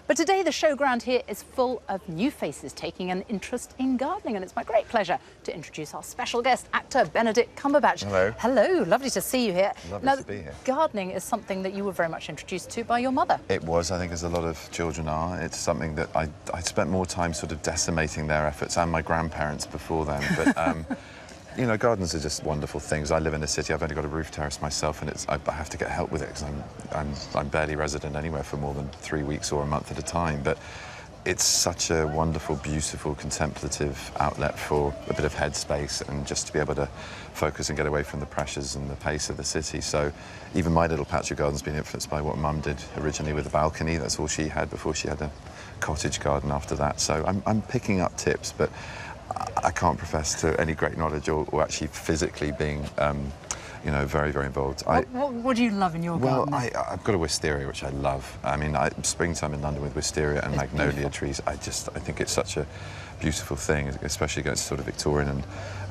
But today the showground here is full of new faces taking an interest in gardening, and it's my great pleasure to introduce our special guest, actor Benedict Cumberbatch. Hello. Hello, lovely to see you here. Lovely to be here. Gardening is something that you were very much introduced to by your mother. It was, I think, as a lot of children are. It's something that I spent more time sort of decimating their efforts, and my grandparents before them. But you know, gardens are just wonderful things. I live in a city. I've only got a roof terrace myself, and I have to get help with it because I'm barely resident anywhere for more than 3 weeks or a month at a time. But it's such a wonderful, beautiful, contemplative outlet for a bit of headspace and just to be able to focus and get away from the pressures and the pace of the city. So even my little patch of garden's been influenced by what Mum did originally with the balcony. That's all she had before she had a cottage garden after that. So I'm picking up tips, but I can't profess to any great knowledge or actually physically being, you know, very, very involved. What do you love in your garden? Well, I've got a wisteria, which I love. I mean, springtime in London with wisteria and magnolia trees, I think it's such a beautiful thing, especially against sort of Victorian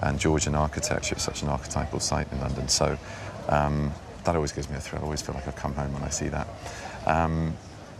and Georgian architecture. It's such an archetypal site in London. So that always gives me a thrill. I always feel like I've come home when I see that.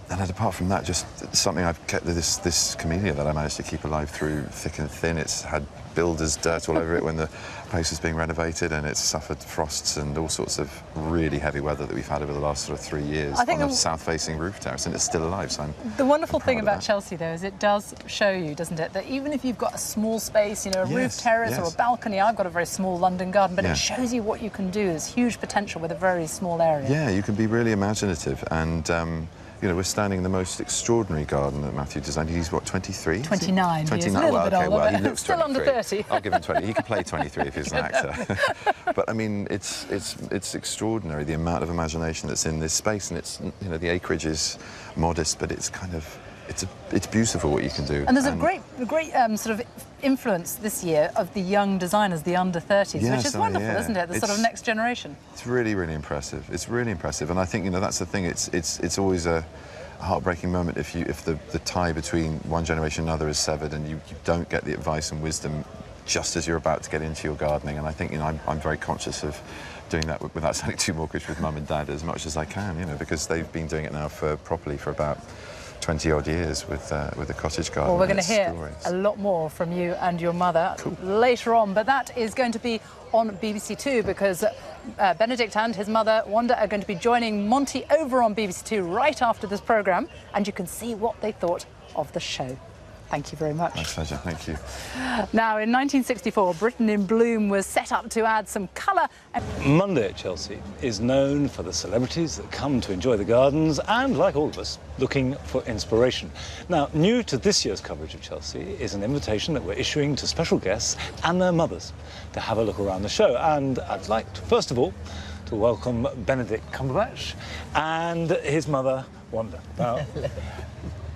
And then apart from that, just something I've kept, this camellia that I managed to keep alive through thick and thin. It's had builder's dirt all over it when the place was being renovated, and it's suffered frosts and all sorts of really heavy weather that we've had over the last sort of 3 years on a south-facing roof terrace, and it's still alive, so The wonderful thing about Chelsea, though, is it does show you, doesn't it, that even if you've got a small space, you know, a roof terrace or a balcony, I've got a very small London garden, but it shows you what you can do. There's huge potential with a very small area. Yeah, you can be really imaginative, and you know, we're standing in the most extraordinary garden that Matthew designed. He's, what, 23? 29. 29. He is a little bit older, well, he looks still 23. under 30. I'll give him 20. He can play 23 if he's an actor. But, I mean, it's extraordinary, the amount of imagination that's in this space, and it's, you know, the acreage is modest, but it's kind of, it's beautiful what you can do. And there's a great sort of influence this year of the young designers, the under 30s, which is wonderful, isn't it? The sort of next generation. It's really, really impressive. It's really impressive, and I think, you know, that's the thing. It's always a heartbreaking moment if the tie between one generation and another is severed, and you don't get the advice and wisdom just as you're about to get into your gardening. And I think, you know, I'm very conscious of doing that without sounding too mawkish with Mum and Dad as much as I can, you know, because they've been doing it now properly for about 20-odd years with the cottage garden. Well, we're going to hear a lot more from you and your mother later on, but that is going to be on BBC Two, because Benedict and his mother, Wanda, are going to be joining Monty over on BBC Two right after this programme, and you can see what they thought of the show. Thank you very much. My pleasure, thank you. Now, in 1964, Britain in Bloom was set up to add some colour. Monday at Chelsea is known for the celebrities that come to enjoy the gardens and, like all of us, looking for inspiration. Now, new to this year's coverage of Chelsea is an invitation that we're issuing to special guests and their mothers to have a look around the show. And I'd like to, first of all, to welcome Benedict Cumberbatch and his mother, Wanda. Now,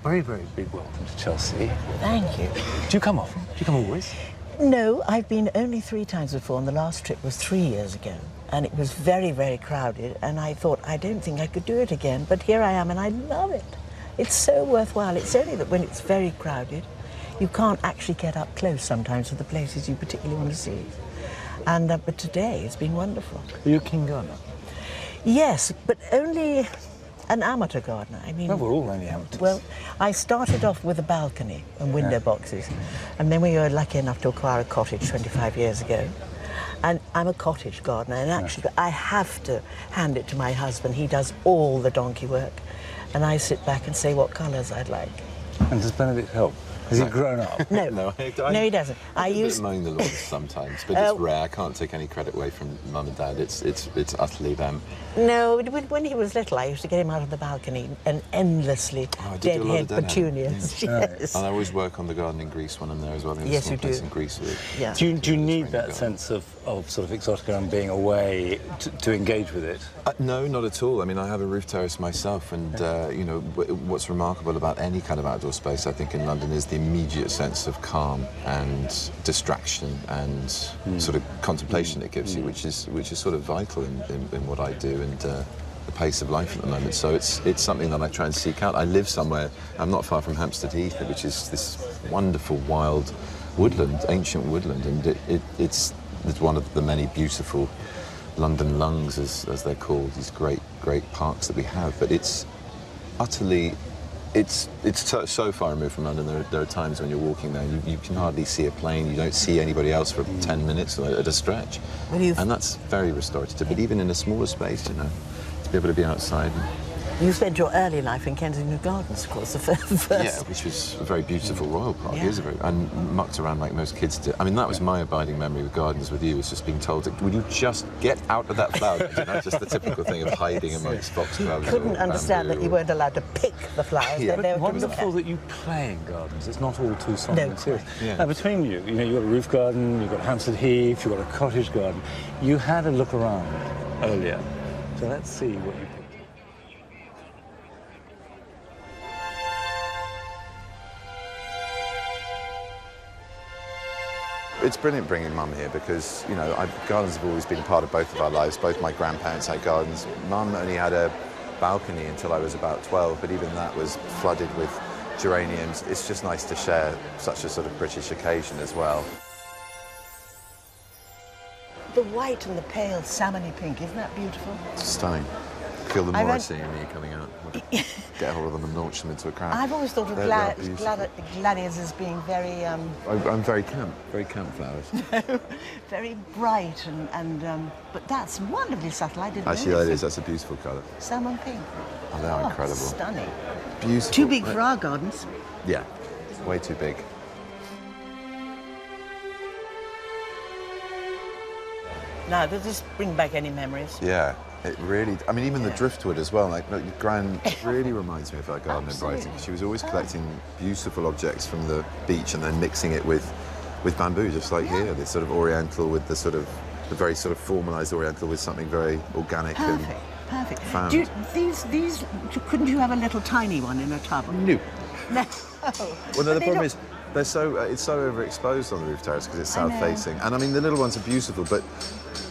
very, very big welcome to Chelsea. Thank you. Do you come often? Do you come always? No, I've been only 3 times before, and the last trip was 3 years ago. And it was very, very crowded, and I thought, I don't think I could do it again. But here I am, and I love it. It's so worthwhile. It's only that when it's very crowded, you can't actually get up close sometimes to the places you particularly want to see. And but today, it's been wonderful. Are you a keen gardener? Yes, but only an amateur gardener. I mean, well, we're all only amateurs. Well, I started off with a balcony and window boxes, and then we were lucky enough to acquire a cottage 25 years ago. And I'm a cottage gardener, and actually I have to hand it to my husband. He does all the donkey work, and I sit back and say what colours I'd like. And does Benedict help? Has he grown up? No, no, he doesn't. I use mowing the lawn sometimes, but it's rare. I can't take any credit away from Mum and Dad. It's utterly them. No, when he was little, I used to get him out of the balcony and endlessly deadhead petunias. Yes. And I always work on the garden in Greece when I'm there as well. Yes, you do. In Greece. Yeah. Do you need that sense of sort of exotica and being away to engage with it? No, not at all. I mean, I have a roof terrace myself, and you know, what's remarkable about any kind of outdoor space, I think, in London is the immediate sense of calm and distraction and sort of contemplation it gives you, which is sort of vital in what I do and the pace of life at the moment. So it's something that I try and seek out. I live somewhere, I'm not far from Hampstead Heath, which is this wonderful wild woodland, ancient woodland, and it's one of the many beautiful London lungs, as they're called, these great parks that we have. But it's utterly It's so far removed from London. There are times when you're walking there, you can hardly see a plane. You don't see anybody else for 10 minutes at a stretch, and that's very restorative. But even in a smaller space, you know, to be able to be outside. You spent your early life in Kensington Gardens, of course, the first. Yeah, which was a very beautiful royal park. Yeah. It was and mucked around like most kids do. I mean, that was my abiding memory with gardens with you, was just being told, would you just get out of that flower bed? You know, just the typical thing of hiding amongst foxgloves. Couldn't understand that you weren't allowed to pick the flowers. Yeah. They were Wonderful that you play in gardens. It's not all too somber No, and serious. yeah. Now, between you, you know, you've got a roof garden, you've got Hampstead Heath, you've got a cottage garden. You had a look around earlier. So let's see what you picked. It's brilliant bringing Mum here because, you know, gardens have always been part of both of our lives. Both my grandparents had gardens. Mum only had a balcony until I was about 12, but even that was flooded with geraniums. It's just nice to share such a sort of British occasion as well. The white and the pale salmony pink, isn't that beautiful? It's stunning. Feel the I Morrissey in me coming out. Get hold of them and launch them into a crowd. I've always thought of gladiators as being very, I'm very camp flowers. very bright and but that's wonderfully subtle. I didn't Actually, know that is. That's a beautiful colour. salmon pink. Oh, they're incredible. Stunning. Beautiful. Too big for our gardens. Yeah, way too big. Now, does this bring back any memories? Yeah, it really. I mean, even the driftwood as well. Like, look, Gran really reminds me of our garden in Brighton. She was always collecting beautiful objects from the beach and then mixing it with bamboo, just like here. This sort of oriental with the very sort of formalised oriental with something very organic Perfect. and found. Couldn't you have a little tiny one in a tub? No. No. Well, no, the problem is it's so overexposed on the roof terrace because it's south facing. And I mean, the little ones are beautiful, but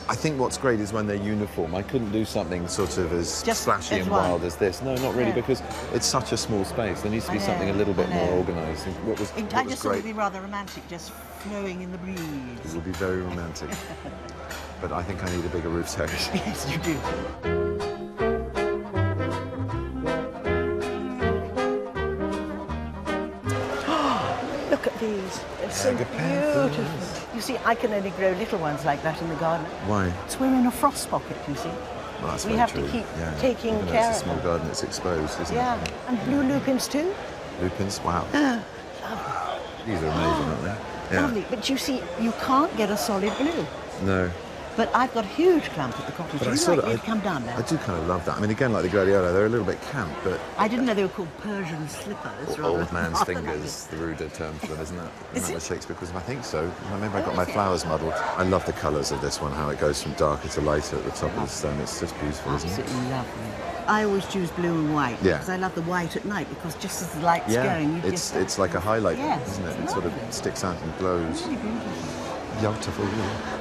I think what's great is when they're uniform. I couldn't do something sort of as Just splashy as and one. wild as this. No, not really, Yeah. because it's such a small space. There needs to be something a little bit more organised. And what was I what just was thought it'd great? be rather romantic, just flowing in the breeze. It will be very romantic. But I think I need a bigger roof terrace. Yes, you do. Look at these. They're so beautiful. You see, I can only grow little ones like that in the garden. Why? It's we're in a frost pocket, you see. Well, that's We very have to true. keep Yeah. taking Even though care it's a of small them. garden, it's exposed, isn't Yeah, it? and blue lupins too. Lupins, wow. These are amazing, aren't they? Yeah. Lovely. But you see, you can't get a solid blue. No. But I've got a huge clump at the cottage. But I Would you sort like me of, to come down there? I do kind of love that. I mean, again, like the gladiator, they're a little bit camp, but I didn't know they were called Persian slippers. old rather man's than fingers, the ruder term for them, isn't that? Is Isn't that it? the Shakespeare? Because I think so. Maybe I got my flowers muddled. I love the colours of this one, how it goes from darker to lighter at the top of the stem. It's just beautiful, isn't it? Absolutely lovely. I always choose blue and white Yeah. because I love the white at night because just as the light's Yeah, going, you it's just... it's like a highlight, Yes, isn't it? it's It sort of lovely. sticks out and glows. Really beautiful. Beautiful.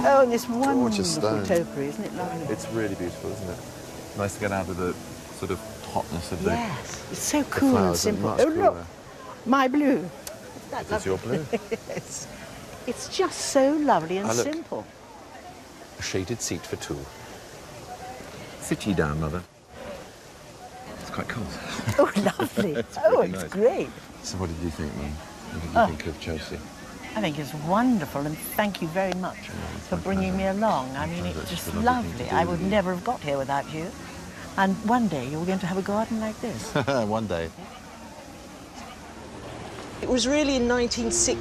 Oh, and this wonderful Gorgeous stone. topiary, isn't it lovely? It's really beautiful, isn't it? Nice to get out of the sort of hotness of the Yes, it's so cool and flowers and simple. much Oh, look, cooler. my blue. That's It's your blue. It's just so lovely and Ah, look. simple. A shaded seat for two. Sit ye down, mother. It's quite cold. Oh, lovely. It's Oh, really it's nice. great. So what did you think, Mum? What did you think of Chelsea? I think it's wonderful, and thank you very much for bringing me along. I mean, pleasure. it's It's just a lovely thing lovely. to I do. would never have got here without you. And one day you're going to have a garden like this. One day. It was really in 1960